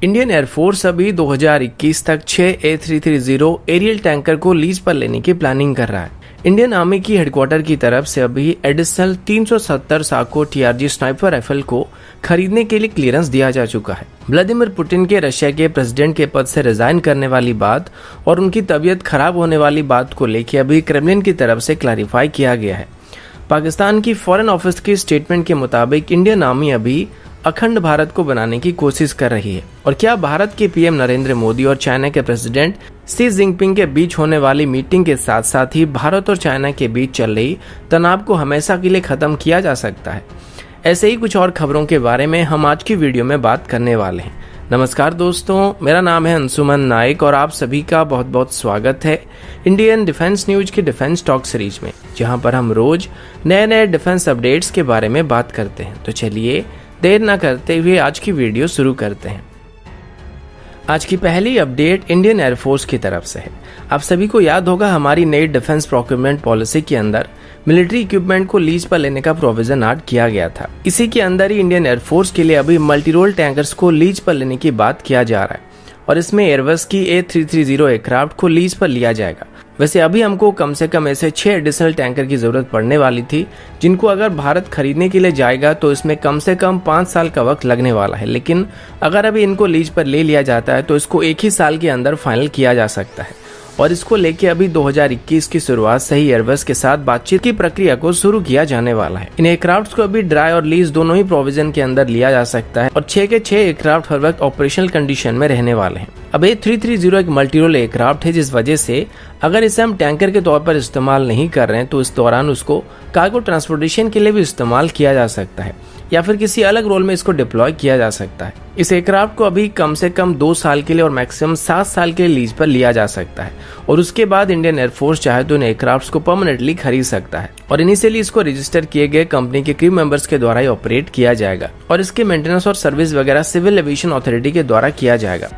Indian air force अभी 2021 तक 6 A330 aerial tanker को लीज पर लेने की प्लानिंग कर रहा है। इंडियन आर्मी की हेडक्वार्टर की तरफ से अभी एडिशनल 370 साको TRG स्नाइपर राइफल को खरीदने के लिए क्लियरेंस दिया जा चुका है। व्लादिमीर पुतिन के रशिया के प्रेसिडेंट के पद से रिजाइन करने वाली बात और उनकी तबीयत खराब होने वाली बात को लेकर अभी क्रेमलिन की तरफ से क्लैरिफाई किया गया है। पाकिस्तान की फॉरेन ऑफिस की स्टेटमेंट के मुताबिक इंडियन आर्मी अभी अखंड भारत को बनाने की कोशिश कर रही है। और क्या भारत के पीएम नरेंद्र मोदी और चाइना के प्रेसिडेंट शी जिनपिंग के बीच होने वाली मीटिंग के साथ साथ ही भारत और चाइना के बीच चल रही तनाव को हमेशा के लिए खत्म किया जा सकता है? ऐसे ही कुछ और खबरों के बारे में हम आज की वीडियो में बात करने वाले हैं। नमस्कार दोस्तों, मेरा नाम है अंशुमन नाइक और आप सभी का बहुत बहुत स्वागत है इंडियन डिफेंस न्यूज की डिफेंस टॉक सीरीज में, जहां पर हम रोज नए नए डिफेंस अपडेट्स के बारे में बात करते हैं। तो चलिए देर न करते हुए आज की वीडियो शुरू करते हैं। आज की पहली अपडेट इंडियन एयरफोर्स की तरफ से है। आप सभी को याद होगा हमारी नई डिफेंस प्रोक्योरमेंट पॉलिसी के अंदर मिलिट्री इक्विपमेंट को लीज पर लेने का प्रोविजन ऐड किया गया था। इसी के अंदर ही इंडियन एयरफोर्स के लिए अभी मल्टी रोल टैंकर्स को लीज पर लेने की बात किया जा रहा है और इसमें एयरबस की A330 एयरक्राफ्ट को लीज पर लिया जाएगा। वैसे अभी हमको कम से कम ऐसे 6 एडिशनल टैंकर की जरूरत पड़ने वाली थी, जिनको अगर भारत खरीदने के लिए जाएगा तो इसमें कम से कम 5 साल का वक्त लगने वाला है। लेकिन अगर अभी इनको लीज पर ले लिया जाता है तो इसको एक ही साल के अंदर फाइनल किया जा सकता है और इसको लेके अभी 2021 की शुरुआत से ही एयरबस के साथ बातचीत की प्रक्रिया को शुरू किया जाने वाला है। इन एयरक्राफ्ट को अभी ड्राई और लीज दोनों ही प्रोविजन के अंदर लिया जा सकता है और 6 के 6 एयरक्राफ्ट हर वक्त ऑपरेशनल कंडीशन में रहने वाले हैं। अब A330 एक मल्टी रोल एयरक्राफ्ट है, जिस वजह से अगर इसे हम टैंकर के तौर पर इस्तेमाल नहीं कर रहे हैं तो इस दौरान उसको कार्गो ट्रांसपोर्टेशन के लिए भी इस्तेमाल किया जा सकता है या फिर किसी अलग रोल में इसको डिप्लॉय किया जा सकता है। इस एयरक्राफ्ट को अभी कम से कम 2 साल के लिए और मैक्सिमम 7 साल के लिए लीज पर लिया जा सकता है और उसके बाद इंडियन एयरफोर्स चाहे तो इन एयरक्राफ्ट को परमानेंटली खरीद सकता है और इनिशियली इसको रजिस्टर किए गए कंपनी के क्रू मेंबर्स के द्वारा ही ऑपरेट किया जाएगा और इसके मेंटेनेंस और सर्विस वगैरह सिविल एविएशन अथॉरिटी के द्वारा किया जाएगा।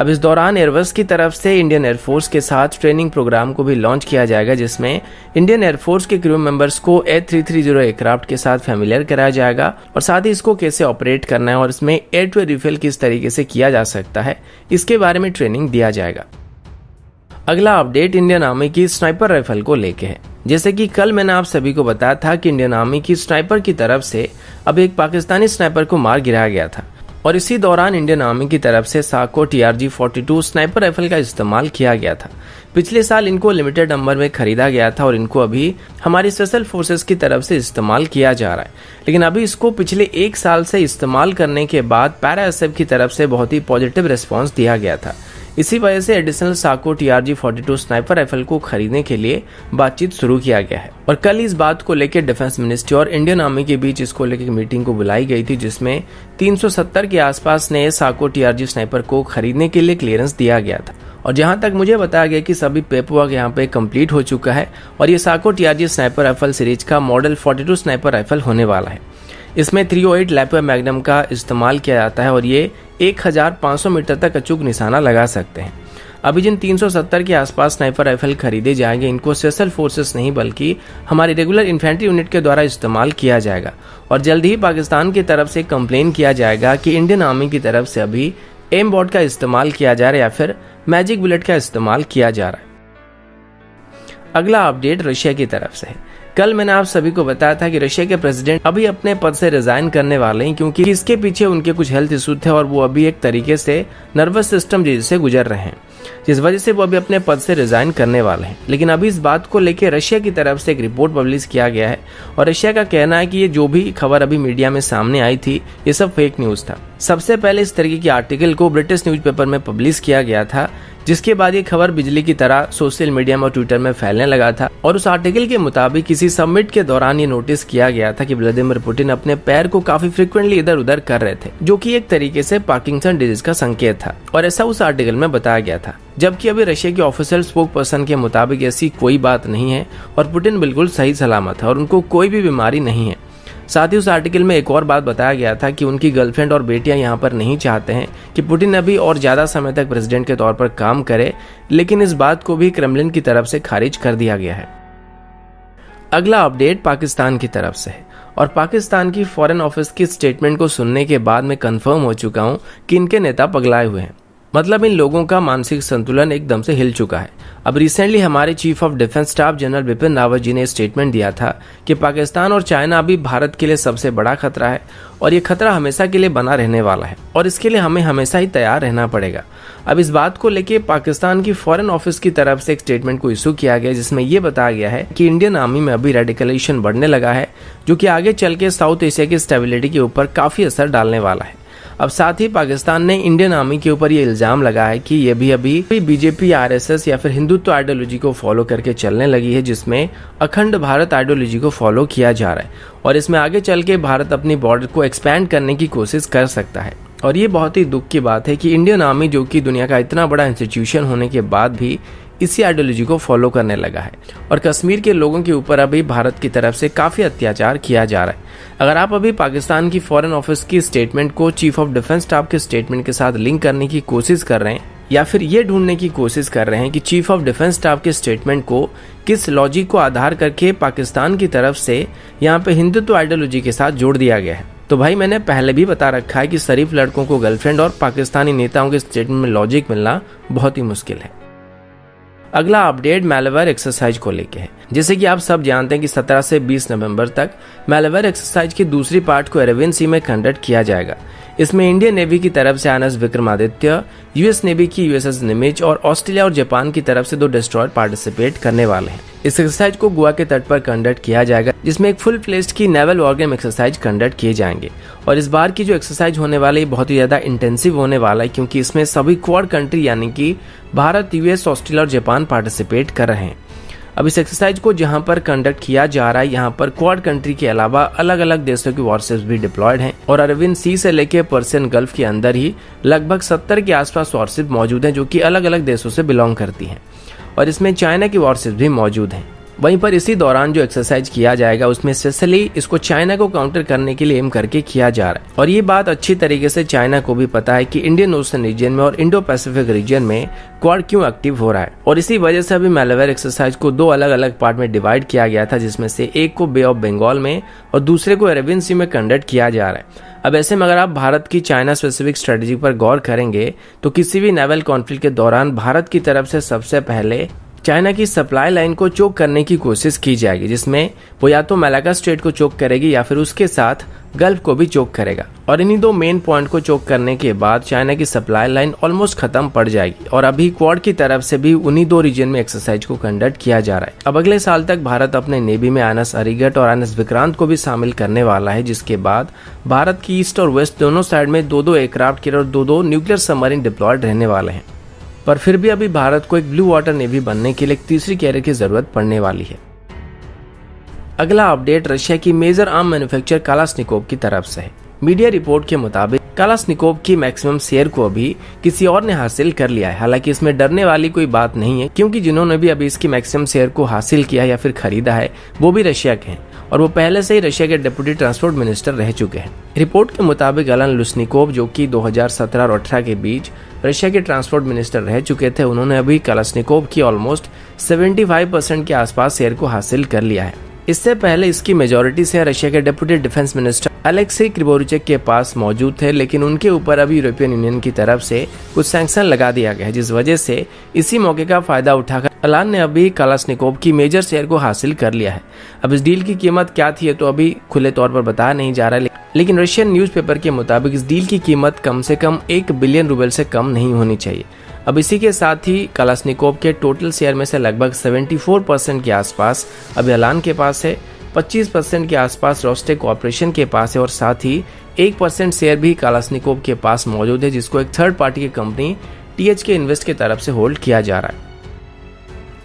अब इस दौरान एयरबस की तरफ से इंडियन एयरफोर्स के साथ ट्रेनिंग प्रोग्राम को भी लॉन्च किया जाएगा, जिसमें इंडियन एयरफोर्स के क्रू मेंबर्स को A330 एयरक्राफ्ट के साथ फैमिलियर कराया जाएगा और साथ ही इसको कैसे ऑपरेट करना है और इसमें एयर टू रिफिल किस तरीके से किया जा सकता है, इसके बारे में ट्रेनिंग दिया जाएगा। अगला अपडेट इंडियन आर्मी की स्नाइपर राइफल को लेके है। जैसे कि कल मैंने आप सभी को बताया था कि इंडियन आर्मी की स्नाइपर की तरफ से अब एक पाकिस्तानी स्नाइपर को मार गिराया गया था और इसी दौरान इंडियन आर्मी की तरफ से साको TRG-42 स्नाइपर राइफल का इस्तेमाल किया गया था। पिछले साल इनको लिमिटेड नंबर में खरीदा गया था और इनको अभी हमारी स्पेशल फोर्सेस की तरफ से इस्तेमाल किया जा रहा है। लेकिन अभी इसको पिछले 1 साल से इस्तेमाल करने के बाद पैरा एसएफ की तरफ से बहुत ही पॉजिटिव रिस्पॉन्स दिया गया था। इसी वजह से एडिशनल साको TRG-42 स्नाइपर राइफल को खरीदने के लिए बातचीत शुरू किया गया है और कल इस बात को लेकर डिफेंस मिनिस्ट्री और इंडियन आर्मी के बीच इसको लेकर मीटिंग को बुलाई गई थी, जिसमें 370 के आसपास नए साको TRG स्नाइपर को खरीदने के लिए क्लियरेंस दिया गया था। और जहां तक मुझे बताया गया कि सभी पेपर वर्क यहाँ पे कंप्लीट हो चुका है और ये साको TRG स्नाइपर राइफल सीरीज का मॉडल 42 स्नाइपर राइफल होने वाला है। इसमें 308 लैपटॉप मैग्नम का इस्तेमाल किया जाता है और ये 1500 मीटर तक अचूक निशाना लगा सकते हैं। अभी जिन 370 के आसपास स्नाइपर राइफल खरीदे जाएंगे, इनको स्पेशल फोर्सेस नहीं बल्कि हमारी रेगुलर इन्फेंट्री यूनिट के द्वारा इस्तेमाल किया जाएगा और जल्द ही पाकिस्तान की तरफ से कंप्लेन किया जाएगा कि इंडियन आर्मी की तरफ से अभी एम बॉट का इस्तेमाल किया जा रहा है या फिर मैजिक बुलेट का इस्तेमाल किया जा रहा है। अगला अपडेट रशिया की तरफ से है। कल मैंने आप सभी को बताया था कि रशिया के प्रेसिडेंट अभी अपने पद से रिजाइन करने वाले हैं, क्योंकि इसके पीछे उनके कुछ हेल्थ इशू थे और वो अभी एक तरीके से नर्वस सिस्टम से गुजर रहे हैं, जिस वजह से वो अभी अपने पद से रिजाइन करने वाले हैं। लेकिन अभी इस बात को लेकर रशिया की तरफ से एक रिपोर्ट पब्लिश किया गया है और रशिया का कहना है कि ये जो भी खबर अभी मीडिया में सामने आई थी ये सब फेक न्यूज था। सबसे पहले इस तरीके के आर्टिकल को ब्रिटिश न्यूज़पेपर में पब्लिश किया गया था, जिसके बाद ये खबर बिजली की तरह सोशल मीडिया में और ट्विटर में फैलने लगा था और उस आर्टिकल के मुताबिक किसी समिट के दौरान ये नोटिस किया गया था कि व्लादिमीर पुतिन अपने पैर को काफी फ्रिक्वेंटली इधर उधर कर रहे थे, जो कि एक तरीके से पार्किंसन डिजीज का संकेत था और ऐसा उस आर्टिकल में बताया गया था। जबकि अभी रशिया के ऑफिशियल स्पोक पर्सन के मुताबिक ऐसी कोई बात नहीं है और पुतिन बिल्कुल सही सलामत है और उनको कोई भी बीमारी नहीं है। साथ ही उस आर्टिकल में एक और बात बताया गया था कि उनकी गर्लफ्रेंड और बेटियां यहाँ पर नहीं चाहते हैं कि पुतिन अभी और ज्यादा समय तक प्रेसिडेंट के तौर पर काम करे, लेकिन इस बात को भी क्रेमलिन की तरफ से खारिज कर दिया गया है। अगला अपडेट पाकिस्तान की तरफ से है और पाकिस्तान की फॉरेन ऑफिस की स्टेटमेंट को सुनने के बाद मैं कंफर्म हो चुका हूं कि इनके नेता पगलाए हुए हैं। मतलब इन लोगों का मानसिक संतुलन एकदम से हिल चुका है। अब रिसेंटली हमारे chief of defence staff general Bipin Rawat ji ने स्टेटमेंट दिया था कि पाकिस्तान और चाइना अभी भारत के लिए सबसे बड़ा खतरा है और ये खतरा हमेशा के लिए बना रहने वाला है और इसके लिए हमें हमेशा ही तैयार रहना पड़ेगा। अब इस बात को लेके पाकिस्तान की फॉरेन ऑफिस की तरफ से एक स्टेटमेंट को इशू किया गया जिसमें यह बताया गया है कि इंडियन आर्मी में अभी रेडिकलाइजेशन बढ़ने लगा है जो कि आगे चल के साउथ एशिया की स्टेबिलिटी के ऊपर काफी असर डालने वाला है। अब साथ ही पाकिस्तान ने इंडियन आर्मी के ऊपर ये इल्जाम लगाया है कि ये भी अभी बीजेपी, आरएसएस या फिर हिंदुत्व आइडियोलॉजी को फॉलो करके चलने लगी है जिसमें अखंड भारत आइडियोलॉजी को फॉलो किया जा रहा है और इसमें आगे चल के भारत अपनी बॉर्डर को एक्सपैंड करने की कोशिश कर सकता है। और ये बहुत ही दुख की बात है कि इंडियन आर्मी जो कि दुनिया का इतना बड़ा इंस्टीट्यूशन होने के बाद भी इसी आइडियोलॉजी को फॉलो करने लगा है और कश्मीर के लोगों के ऊपर अभी भारत की तरफ से काफी अत्याचार किया जा रहा है। अगर आप अभी पाकिस्तान की फॉरेन ऑफिस की स्टेटमेंट को चीफ ऑफ डिफेंस स्टाफ के स्टेटमेंट के साथ लिंक करने की कोशिश कर रहे हैं या फिर ये ढूंढने की कोशिश कर रहे हैं कि चीफ ऑफ डिफेंस स्टाफ के स्टेटमेंट को किस लॉजिक को आधार करके पाकिस्तान की तरफ से यहाँ पे हिंदुत्व आइडियोलॉजी के साथ जोड़ दिया गया है, तो भाई मैंने पहले भी बता रखा है कि शरीफ लड़कों को गर्लफ्रेंड और पाकिस्तानी नेताओं के स्टेटमेंट में लॉजिक मिलना बहुत ही मुश्किल है। अगला अपडेट मैलवेयर एक्सरसाइज को लेके है। जैसे कि आप सब जानते हैं कि 17 से 20 नवंबर तक मैलवेयर एक्सरसाइज की दूसरी पार्ट को अरेबियन सी में कंडक्ट किया जाएगा। इसमें इंडियन नेवी की तरफ से आईएनएस विक्रमादित्य, यूएस नेवी की यूएसएस निमित्ज और ऑस्ट्रेलिया और जापान की तरफ से 2 डिस्ट्रॉयर पार्टिसिपेट करने वाले हैं। इस एक्सरसाइज को गोवा के तट पर कंडक्ट किया जाएगा जिसमें एक फुल फ्लेज्ड की नेवल वॉरगेम एक्सरसाइज कंडक्ट किए जाएंगे और इस बार की जो एक्सरसाइज होने वाली है बहुत ही ज्यादा इंटेंसिव होने वाला है क्योंकि इसमें सभी क्वाड कंट्री यानी कि भारत, यूएस, ऑस्ट्रेलिया और जापान पार्टिसिपेट कर रहे हैं। अब इस एक्सरसाइज को जहां पर कंडक्ट किया जा रहा है यहाँ पर क्वाड कंट्री के अलावा अलग अलग देशों की वॉरशिप्स भी डिप्लॉयड हैं और अरबियन सी से लेकर पर्शियन गल्फ के अंदर ही लगभग 70 के आसपास वॉरशिप मौजूद हैं जो कि अलग अलग देशों से बिलोंग करती हैं और इसमें चाइना की वॉरशिप भी मौजूद हैं। वहीं पर इसी दौरान जो एक्सरसाइज किया जाएगा उसमें स्पेशली इसको चाइना को काउंटर करने के लिए एम करके किया जा रहा है और ये बात अच्छी तरीके से चाइना को भी पता है कि इंडियन ओशन रीजन में और इंडो पैसिफिक रीजन में क्वाड क्यों एक्टिव हो रहा है और इसी वजह से अभी मैलवेयर एक्सरसाइज को 2 अलग अलग पार्ट में डिवाइड किया गया था जिसमें से एक को बे ऑफ बंगाल में और दूसरे को अरेबियन सी में कंडक्ट किया जा रहा है। अब ऐसे में अगर आप भारत की चाइना स्पेसिफिक स्ट्रेटेजी पर गौर करेंगे तो किसी भी नेवल कॉन्फ्लिक्ट के दौरान भारत की तरफ से सबसे पहले चाइना की सप्लाई लाइन को चोक करने की कोशिश की जाएगी जिसमें वो या तो मलाक्का स्ट्रेट को चोक करेगी या फिर उसके साथ गल्फ को भी चोक करेगा और इन्हीं 2 मेन पॉइंट को चोक करने के बाद चाइना की सप्लाई लाइन ऑलमोस्ट खत्म पड़ जाएगी और अभी क्वाड की तरफ से भी उन्हीं 2 रीजन में एक्सरसाइज को कंडक्ट किया जा रहा है। अब अगले साल तक भारत अपने नेवी में आईएनएस अरिगट और आईएनएस विक्रांत को भी शामिल करने वाला है जिसके बाद भारत की ईस्ट और वेस्ट दोनों साइड में 2-2 एयरक्राफ्ट कैरियर और 2-2 न्यूक्लियर सबमरीन डिप्लॉयड रहने वाले हैं। पर फिर भी अभी भारत को एक ब्लू वाटर नेवी बनने के लिए एक तीसरी कैरियर की जरूरत पड़ने वाली है। अगला अपडेट रशिया की मेजर आर्म मैन्युफैक्चरर कालाश्निकोव की तरफ से है। मीडिया रिपोर्ट के मुताबिक कालाश्निकोव की मैक्सिमम शेयर को अभी किसी और ने हासिल कर लिया है। हालांकि इसमें डरने वाली कोई बात नहीं है क्योंकि जिन्होंने भी अभी इसकी मैक्सिमम शेयर को हासिल किया या फिर खरीदा है वो भी रशिया के हैं और वो पहले से ही रशिया के डिप्टी ट्रांसपोर्ट मिनिस्टर रह चुके हैं। रिपोर्ट के मुताबिक अलन लुश्निकोव जो कि 2017 और 18 के बीच रशिया के ट्रांसपोर्ट मिनिस्टर रह चुके थे, उन्होंने अभी कालाश्निकोव की ऑलमोस्ट 75% के आसपास शेयर को हासिल कर लिया है। इससे पहले इसकी मेजॉरिटी से रशिया के डिप्टी डिफेंस मिनिस्टर अलेक्सी क्रिबोरिचेक के पास मौजूद थे लेकिन उनके ऊपर अभी यूरोपियन यूनियन की तरफ से कुछ सैंक्शन लगा दिया गया है जिस वजह से इसी मौके का फायदा उठाकर अलान ने अभी कालाश्निकोव की मेजर शेयर को हासिल कर लिया है। अब इस डील की कीमत क्या थी तो अभी खुले तौर पर बताया नहीं जा रहा है लेकिन रशियन न्यूज़पेपर के मुताबिक इस डील की कीमत कम से कम 1 बिलियन रूबल से कम नहीं होनी चाहिए। अब इसी के साथ ही कालाश्निकोव के टोटल शेयर में से लगभग 74% के आसपास अभी अलान के पास है, 25% के आसपास रोस्टेक कॉर्पोरेशन के पास है और साथ ही 1% शेयर भी कालाश्निकोव के पास मौजूद है जिसको एक थर्ड पार्टी की कंपनी THK इन्वेस्ट की तरफ से होल्ड किया जा रहा है।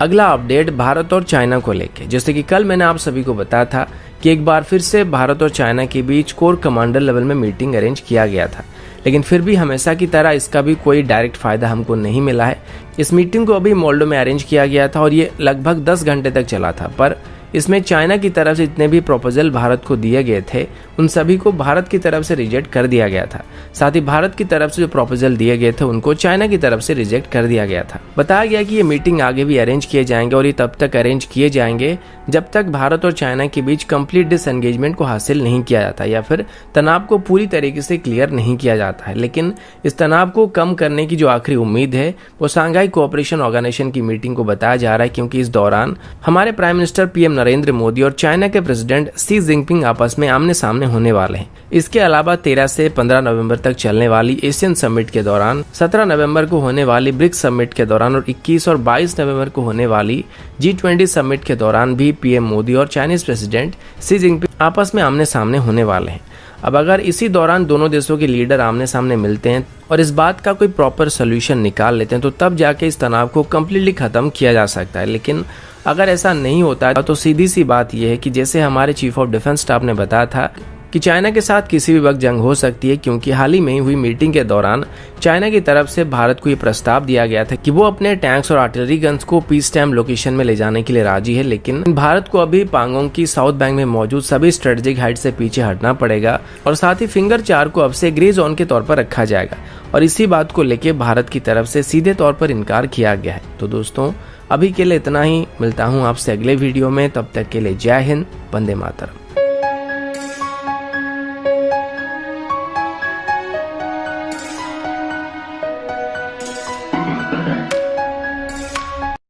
अगला अपडेट भारत और चाइना को लेके, जैसे कि कल मैंने आप सभी को बताया था कि एक बार फिर से भारत और चाइना के बीच कोर कमांडर लेवल में मीटिंग अरेंज किया गया था लेकिन फिर भी हमेशा की तरह इसका भी कोई डायरेक्ट फायदा हमको नहीं मिला है। इस मीटिंग को अभी मोल्डो में अरेंज किया गया था और ये लगभग 10 घंटे तक चला था पर इसमें चाइना की तरफ से जितने भी प्रपोजल भारत को दिए गए थे उन सभी को भारत की तरफ से रिजेक्ट कर दिया गया था। साथ ही भारत की तरफ से जो प्रपोजल दिए गए थे उनको चाइना की तरफ से रिजेक्ट कर दिया गया था। बताया गया कि ये मीटिंग आगे भी अरेंज किए जाएंगे और ये तब तक अरेंज किए जाएंगे जब तक भारत और चाइना के बीच कंप्लीट डिसएंगेजमेंट को हासिल नहीं किया जाता या फिर तनाव को पूरी तरीके से क्लियर नहीं किया जाता है। लेकिन इस तनाव को कम करने की जो आखिरी उम्मीद है वो शंघाई कोऑपरेशन ऑर्गेनाइजेशन की मीटिंग को बताया जा रहा है, क्योंकि इस दौरान हमारे prime minister PM Narendra Modi और चाइना के प्रेसिडेंट शी जिनपिंग आपस में आमने सामने होने वाले हैं। इसके अलावा 13 से 15 नवंबर तक चलने वाली एशियन समिट के दौरान, 17 नवंबर को होने वाली ब्रिक्स समिट के दौरान और 21 और 22 नवंबर को होने वाली G20 समिट के दौरान भी पीएम मोदी और चाइनीज प्रेसिडेंट शी जिनपिंग आपस में आमने सामने होने वाले हैं। अब अगर इसी दौरान दोनों देशों के लीडर आमने सामने मिलते हैं और इस बात का कोई प्रॉपर सोल्यूशन निकाल लेते हैं तो तब जाके इस तनाव को कम्प्लीटली खत्म किया जा सकता है। लेकिन अगर ऐसा नहीं होता है तो सीधी सी बात यह है कि जैसे हमारे चीफ ऑफ डिफेंस स्टाफ ने बताया था कि चाइना के साथ किसी भी वक्त जंग हो सकती है, क्योंकि हाल ही में हुई मीटिंग के दौरान चाइना की तरफ से भारत को ये प्रस्ताव दिया गया था कि वो अपने टैंक्स और आर्टिलरी गन्स को पीस टाइम लोकेशन में ले जाने के लिए राजी है। लेकिन भारत को अभी पांगोंग की साउथ बैंक में मौजूद सभी स्ट्रेटेजिक हाइट से पीछे हटना पड़ेगा और साथ ही फिंगर 4 को अब से ग्रे जोन के तौर पर रखा जाएगा और इसी बात को लेकर भारत की तरफ से सीधे तौर पर इनकार किया गया है। तो दोस्तों अभी के लिए इतना ही, मिलता हूँ आपसे अगले वीडियो में, तब तक के लिए जय हिंद, वंदे मातरम।